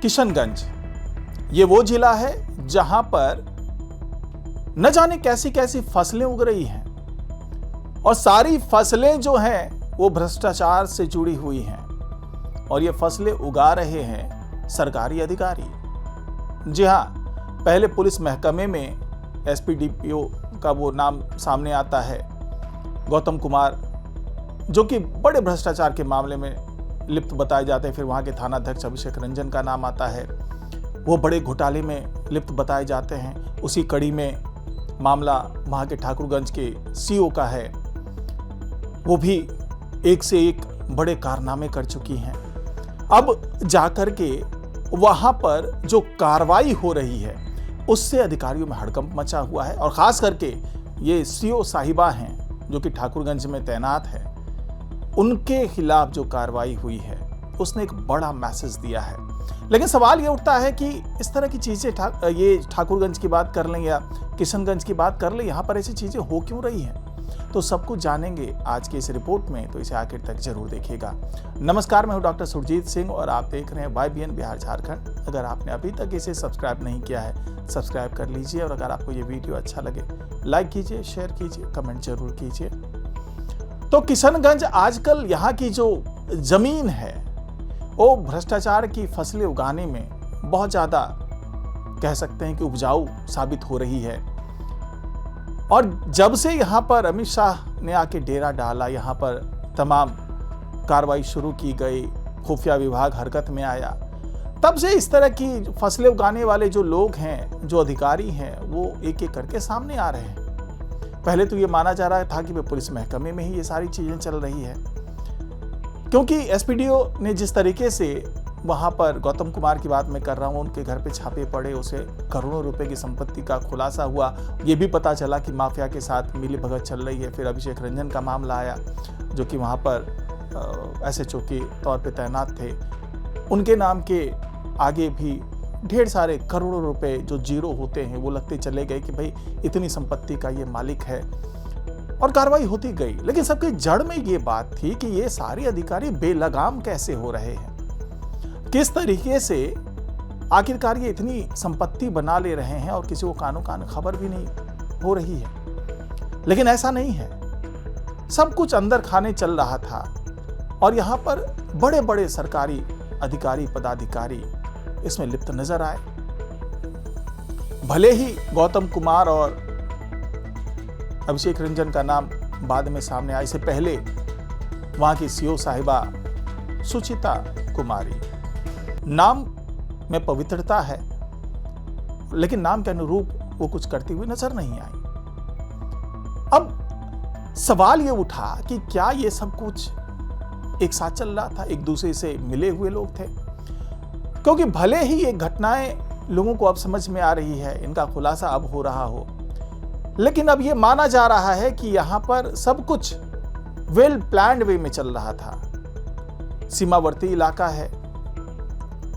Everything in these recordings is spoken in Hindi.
किशनगंज ये वो जिला है जहां पर न जाने कैसी कैसी फसलें उग रही हैं और सारी फसलें जो हैं वो भ्रष्टाचार से जुड़ी हुई हैं और ये फसलें उगा रहे हैं सरकारी अधिकारी। जी हां, पहले पुलिस महकमे में एसपीडीपीओ का वो नाम सामने आता है, गौतम कुमार, जो कि बड़े भ्रष्टाचार के मामले में लिप्त बताए जाते हैं। फिर वहां के थानाध्यक्ष अभिषेक रंजन का नाम आता है, वो बड़े घोटाले में लिप्त बताए जाते हैं। उसी कड़ी में मामला वहां के ठाकुरगंज के सीओ का है, वो भी एक से एक बड़े कारनामे कर चुकी हैं। अब जाकर के वहां पर जो कार्रवाई हो रही है उससे अधिकारियों में हड़कंप मचा हुआ है और खास करके ये सीओ साहिबा हैं जो कि ठाकुरगंज में तैनात है, उनके खिलाफ जो कार्रवाई हुई है उसने एक बड़ा मैसेज दिया है। लेकिन सवाल ये उठता है कि इस तरह की चीजें ये ठाकुरगंज की बात कर लें या किशनगंज की बात कर लें, यहाँ पर ऐसी चीजें हो क्यों रही हैं? तो सब कुछ जानेंगे आज की इस रिपोर्ट में, तो इसे आखिर तक जरूर देखिएगा। नमस्कार, मैं हूं डॉक्टर सुरजीत सिंह और आप देख रहे हैं YBN बिहार झारखंड। अगर आपने अभी तक इसे सब्सक्राइब नहीं किया है, सब्सक्राइब कर लीजिए और अगर आपको ये वीडियो अच्छा लगे लाइक कीजिए, शेयर कीजिए, कमेंट जरूर कीजिए। तो किशनगंज आजकल यहाँ की जो जमीन है वो भ्रष्टाचार की फसलें उगाने में बहुत ज्यादा कह सकते हैं कि उपजाऊ साबित हो रही है। और जब से यहाँ पर अमित शाह ने आके डेरा डाला, यहाँ पर तमाम कार्रवाई शुरू की गई, खुफिया विभाग हरकत में आया, तब से इस तरह की फसलें उगाने वाले जो लोग हैं, जो अधिकारी हैं, वो एक एक करके सामने आ रहे हैं। पहले तो ये माना जा रहा था कि वे पुलिस महकमे में ही ये सारी चीजें चल रही है, क्योंकि एसपीडीओ ने जिस तरीके से वहां पर गौतम कुमार की बात मैं कर रहा हूं, उनके घर पे छापे पड़े, उसे करोड़ों रुपए की संपत्ति का खुलासा हुआ, ये भी पता चला कि माफिया के साथ मिली भगत चल रही है। फिर अभिषेक रंजन का मामला आया जो कि वहां पर एसएचओ के तौर पे तैनात थे, उनके नाम के आगे भी ढेर सारे करोड़ों रुपए जो जीरो होते हैं वो लगते चले गए कि भाई इतनी संपत्ति का ये मालिक है, और कार्रवाई होती गई। लेकिन सबकी जड़ में ये बात थी कि ये सारे अधिकारी बेलगाम कैसे हो रहे हैं, किस तरीके से आखिरकार ये इतनी संपत्ति बना ले रहे हैं और किसी को कानो कान खबर भी नहीं हो रही है। लेकिन ऐसा नहीं है, सब कुछ अंदर खाने चल रहा था और यहां पर बड़े बड़े सरकारी अधिकारी पदाधिकारी इसमें लिप्त नजर आए। भले ही गौतम कुमार और अभिषेक रंजन का नाम बाद में सामने आए, इससे पहले वहां की सीओ साहिबा सुचिता कुमारी, नाम में पवित्रता है लेकिन नाम के अनुरूप वो कुछ करती हुई नजर नहीं आई। अब सवाल ये उठा कि क्या ये सब कुछ एक साथ चल रहा था, एक दूसरे से मिले हुए लोग थे? क्योंकि भले ही ये घटनाएं लोगों को अब समझ में आ रही है, इनका खुलासा अब हो रहा हो, लेकिन अब ये माना जा रहा है कि यहां पर सब कुछ वेल प्लान्ड वे में चल रहा था। सीमावर्ती इलाका है,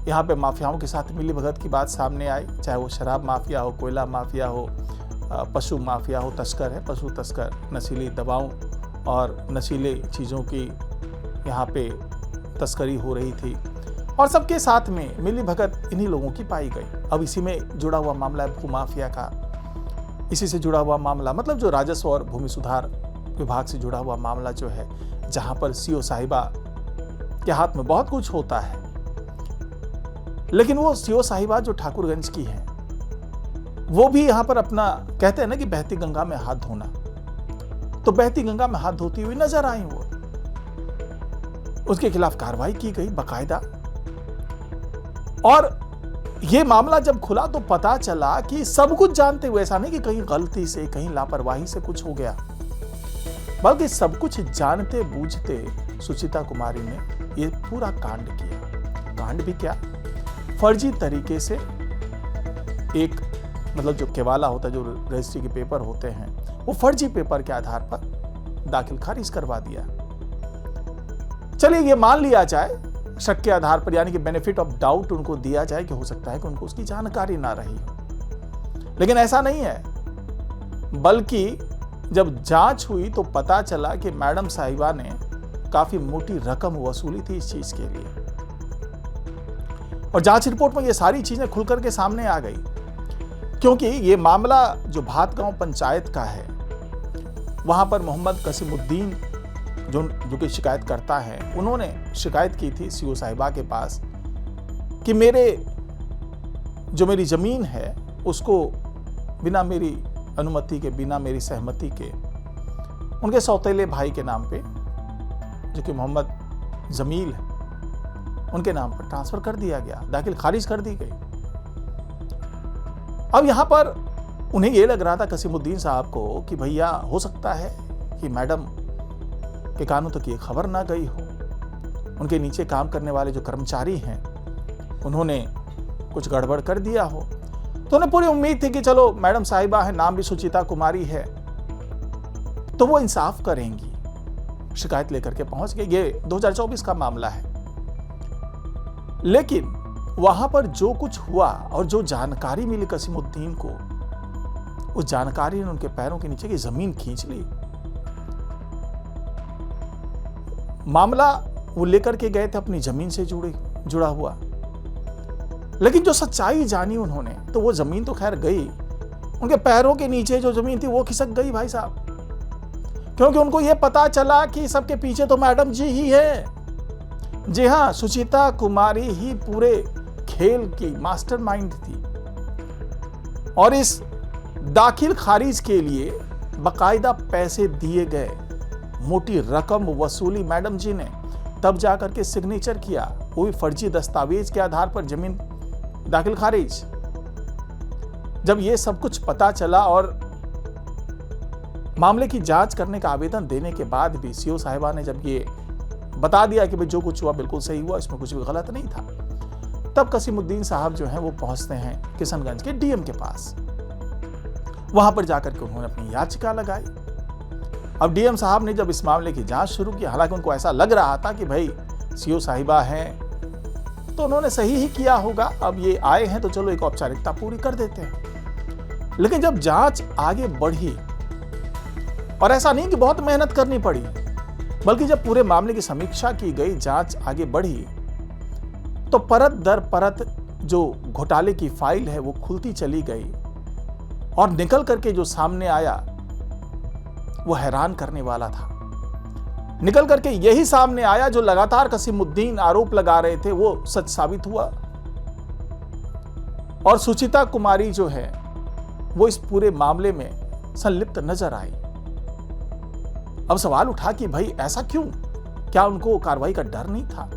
यहाँ पे माफियाओं के साथ मिली भगत की बात सामने आई, चाहे वो शराब माफिया हो, कोयला माफिया हो, पशु माफिया हो, तस्कर है, पशु तस्कर, नशीली दवाओं और नशीले चीज़ों की यहाँ पे तस्करी हो रही थी और सबके साथ में मिली भगत इन्हीं लोगों की पाई गई। अब इसी में जुड़ा हुआ मामला है भू माफिया का, इसी से जुड़ा हुआ मामला, मतलब जो राजस्व और भूमि सुधार विभाग से जुड़ा हुआ मामला जो है, जहां पर सीओ साहिबा के हाथ में बहुत कुछ होता है, लेकिन वो सीओ साहिबा जो ठाकुरगंज की है वो भी यहां पर अपना कहते हैं ना कि बहती गंगा में हाथ धोना, तो बहती गंगा में हाथ धोती हुई नजर आई वो। उसके खिलाफ कार्रवाई की गई बाकायदा, और ये मामला जब खुला तो पता चला कि सब कुछ जानते हुए, ऐसा नहीं कि कहीं गलती से, कहीं लापरवाही से कुछ हो गया, बल्कि सब कुछ जानते बूझते सुचिता कुमारी ने ये पूरा कांड किया। कांड भी क्या, फर्जी तरीके से एक, मतलब जो केवाला होता है, जो रजिस्ट्री के पेपर होते हैं, वो फर्जी पेपर के आधार पर दाखिल खारिज करवा दिया। चलिए ये मान लिया जाए, शक के आधार पर, यानी कि बेनिफिट ऑफ डाउट उनको दिया जाए कि हो सकता है कि उनको उसकी जानकारी ना रही हो, लेकिन ऐसा नहीं है। बल्कि जब जांच हुई तो पता चला कि मैडम साहिबा ने काफी मोटी रकम वसूली थी इस चीज के लिए। और जांच रिपोर्ट में ये सारी चीजें खुल करके सामने आ गई, क्योंकि ये मामला जो भातगांव पंचायत का है, वहां पर मोहम्मद कसीमुद्दीन जो कि शिकायत करता है, उन्होंने शिकायत की थी सीओ साहिबा के पास कि मेरी जमीन है उसको बिना मेरी अनुमति के, बिना मेरी सहमति के उनके सौतेले भाई के नाम पे, जो कि मोहम्मद जमील है, उनके नाम पर ट्रांसफर कर दिया गया, दाखिल खारिज कर दी गई। अब यहां पर उन्हें यह लग रहा था कसीमुद्दीन साहब को कि भैया हो सकता है कि मैडम के कानों तक ये खबर ना गई हो, उनके नीचे काम करने वाले जो कर्मचारी हैं उन्होंने कुछ गड़बड़ कर दिया हो। तो उन्हें पूरी उम्मीद थी कि चलो मैडम साहिबा है, नाम भी सुचिता कुमारी है, तो वो इंसाफ करेंगी। शिकायत लेकर के पहुंच गए। ये 2024 का मामला है, लेकिन वहां पर जो कुछ हुआ और जो जानकारी मिली कसीमुद्दीन को, उस जानकारी ने उनके पैरों के नीचे की जमीन खींच ली। मामला वो लेकर के गए थे अपनी जमीन से जुड़ा हुआ, लेकिन जो सच्चाई जानी उन्होंने, तो वो जमीन तो खैर गई, उनके पैरों के नीचे जो जमीन थी वो खिसक गई भाई साहब, क्योंकि उनको ये पता चला कि सबके पीछे तो मैडम जी ही है। जी हां, सुचिता कुमारी ही पूरे खेल की मास्टरमाइंड थी, और इस दाखिल खारिज के लिए बकायदा पैसे दिए गए, मोटी रकम वसूली मैडम जी ने, तब जाकर के सिग्नेचर किया, वो भी फर्जी दस्तावेज के आधार पर जमीन दाखिल खारिज। जब ये सब कुछ पता चला और मामले की जांच करने का आवेदन देने के बाद भी सीओ साहिबा ने जब ये बता दिया कि भाई जो कुछ हुआ बिल्कुल सही हुआ, इसमें कुछ भी गलत नहीं था, तब कसीमुद्दीन साहब जो हैं वो पहुंचते हैं किशनगंज के डीएम के पास। वहां पर जाकर के उन्होंने अपनी याचिका लगाई। अब डीएम साहब ने जब इस मामले की जांच शुरू की, हालांकि उनको ऐसा लग रहा था कि भाई सीओ साहिबा हैं तो उन्होंने सही ही किया होगा, अब ये आए हैं तो चलो एक औपचारिकता पूरी कर देते हैं। लेकिन जब जांच आगे बढ़ी, और ऐसा नहीं कि बहुत मेहनत करनी पड़ी, बल्कि जब पूरे मामले की समीक्षा की गई, जांच आगे बढ़ी, तो परत दर परत जो घोटाले की फाइल है वो खुलती चली गई, और निकल करके जो सामने आया वो हैरान करने वाला था। निकल करके यही सामने आया जो लगातार कसीमुद्दीन आरोप लगा रहे थे, वो सच साबित हुआ, और सुचिता कुमारी जो है वो इस पूरे मामले में संलिप्त नजर आई। अब सवाल उठा कि भाई ऐसा क्यों, क्या उनको कार्रवाई का डर नहीं था?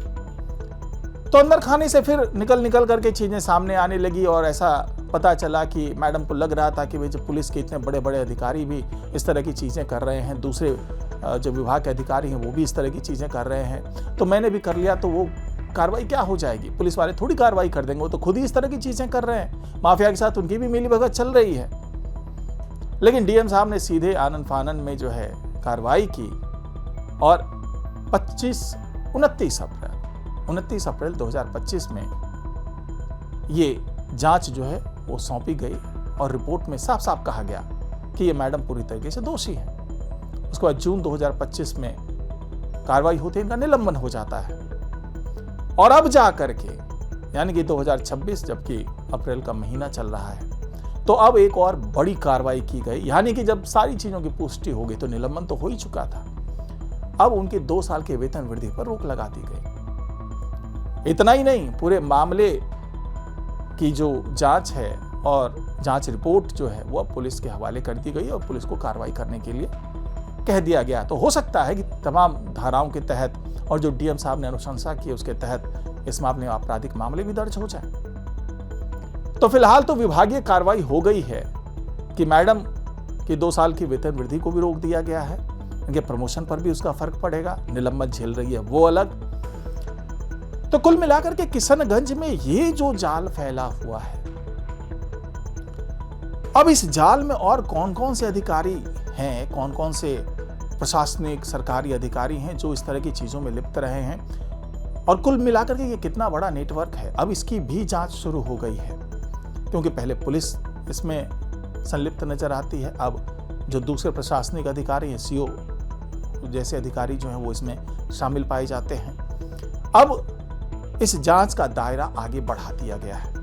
तो अंदर खाने से फिर निकल करके चीजें सामने आने लगी, और ऐसा पता चला कि मैडम को लग रहा था कि भाई जब पुलिस के इतने बड़े बड़े अधिकारी भी इस तरह की चीजें कर रहे हैं, दूसरे जो विभाग के अधिकारी हैं वो भी इस तरह की चीजें कर रहे हैं, तो मैंने भी कर लिया तो वो कार्रवाई क्या हो जाएगी, पुलिस वाले थोड़ी कार्रवाई कर देंगे, वो तो खुद ही इस तरह की चीजें कर रहे हैं, माफिया के साथ उनकी भी मिलीभगत चल रही है। लेकिन डीएम साहब ने सीधे आनन फानन में जो है कार्रवाई की, और 29 अप्रैल 2025 में ये जांच जो है वो सौंपी गई, और रिपोर्ट में साफ साफ कहा गया कि ये मैडम पूरी तरीके से दोषी है। उसके बाद जून 2025 में कार्रवाई होती है, इनका निलंबन हो जाता है, और अब जा करके यानी कि 2026, जबकि अप्रैल का महीना चल रहा है, तो अब एक और बड़ी कार्रवाई की गई, यानी कि जब सारी चीजों की पुष्टि हो गई, तो निलंबन तो हो ही चुका था, अब उनके 2 साल के वेतन वृद्धि पर रोक लगा दी गई। इतना ही नहीं, पूरे मामले की जो जांच है और जांच रिपोर्ट जो है वो अब पुलिस के हवाले कर दी गई, और पुलिस को कार्रवाई करने के लिए कह दिया गया। तो हो सकता है कि तमाम धाराओं के तहत, और जो डीएम साहब ने अनुशंसा की उसके तहत, इस मामले में आपराधिक मामले भी दर्ज हो जाए। तो फिलहाल तो विभागीय कार्रवाई हो गई है कि मैडम की 2 साल की वेतन वृद्धि को भी रोक दिया गया है, इनके प्रमोशन पर भी उसका फर्क पड़ेगा, निलंबन झेल रही है वो अलग। तो कुल मिलाकर के किशनगंज में ये जो जाल फैला हुआ है, अब इस जाल में और कौन कौन से अधिकारी हैं, कौन कौन से प्रशासनिक सरकारी अधिकारी हैं जो इस तरह की चीजों में लिप्त रहे हैं, और कुल मिलाकर के ये कितना बड़ा नेटवर्क है, अब इसकी भी जांच शुरू हो गई है, क्योंकि पहले पुलिस इसमें संलिप्त नजर आती है, अब जो दूसरे प्रशासनिक अधिकारी हैं, सीओ जैसे अधिकारी जो हैं वो इसमें शामिल पाए जाते हैं। अब इस जांच का दायरा आगे बढ़ा दिया गया है।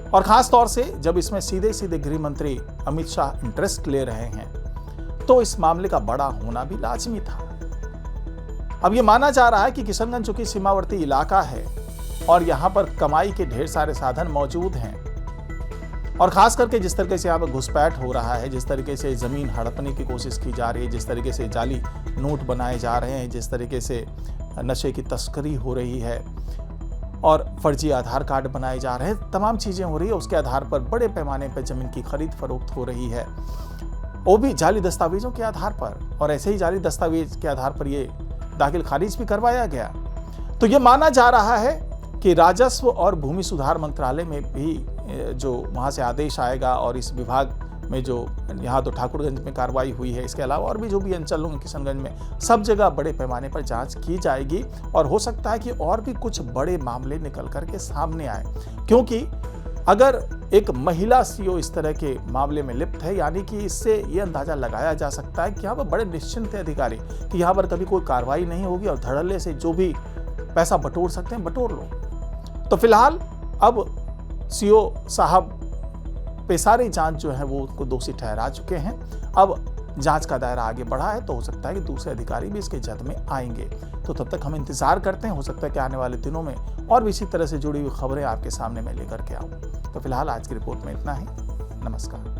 और खास तौर से जब इसमें सीधे सीधे गृह मंत्री अमित शाह इंटरेस्ट ले रहे हैं तो इस मामले का बड़ा होना भी लाजमी था। अब यह माना जा रहा है कि किशनगंज चूंकि सीमावर्ती इलाका है और यहां पर कमाई के ढेर सारे साधन मौजूद हैं और खास करके जिस तरीके से यहाँ पर घुसपैठ हो रहा है, जिस तरीके से जमीन हड़पने की कोशिश की जा रही है, जिस तरीके से जाली नोट बनाए जा रहे हैं, जिस तरीके से नशे की तस्करी हो रही है और फर्जी आधार कार्ड बनाए जा रहे हैं, तमाम चीजें हो रही है। उसके आधार पर बड़े पैमाने पर जमीन की खरीद फरोख्त हो रही है, वो भी जाली दस्तावेजों के आधार पर। और ऐसे ही जाली दस्तावेज के आधार पर ये दाखिल खारिज भी करवाया गया। तो ये माना जा रहा है कि राजस्व और भूमि सुधार मंत्रालय में भी जो वहां से आदेश आएगा और इस विभाग में जो यहाँ तो ठाकुरगंज में कार्रवाई हुई है, इसके अलावा और भी जो भी अंचल होंगे किशनगंज में, सब जगह बड़े पैमाने पर जांच की जाएगी और हो सकता है कि और भी कुछ बड़े मामले निकल करके सामने आए। क्योंकि अगर एक महिला सीओ इस तरह के मामले में लिप्त है, यानी कि इससे ये अंदाजा लगाया जा सकता है कि यहाँ पर बड़े निश्चिंत है अधिकारी कि यहाँ पर कभी कोई कार्रवाई नहीं होगी और धड़ल्ले से जो भी पैसा बटोर सकते हैं बटोर लो। तो फिलहाल अब सीओ साहब पे सारी जांच जो है वो उनको दोषी ठहरा चुके हैं। अब जांच का दायरा आगे बढ़ा है तो हो सकता है कि दूसरे अधिकारी भी इसके जद में आएंगे। तो तब तक हम इंतजार करते हैं, हो सकता है कि आने वाले दिनों में और भी इसी तरह से जुड़ी हुई खबरें आपके सामने मैं लेकर के आऊं। तो फिलहाल आज की रिपोर्ट में इतना ही। नमस्कार।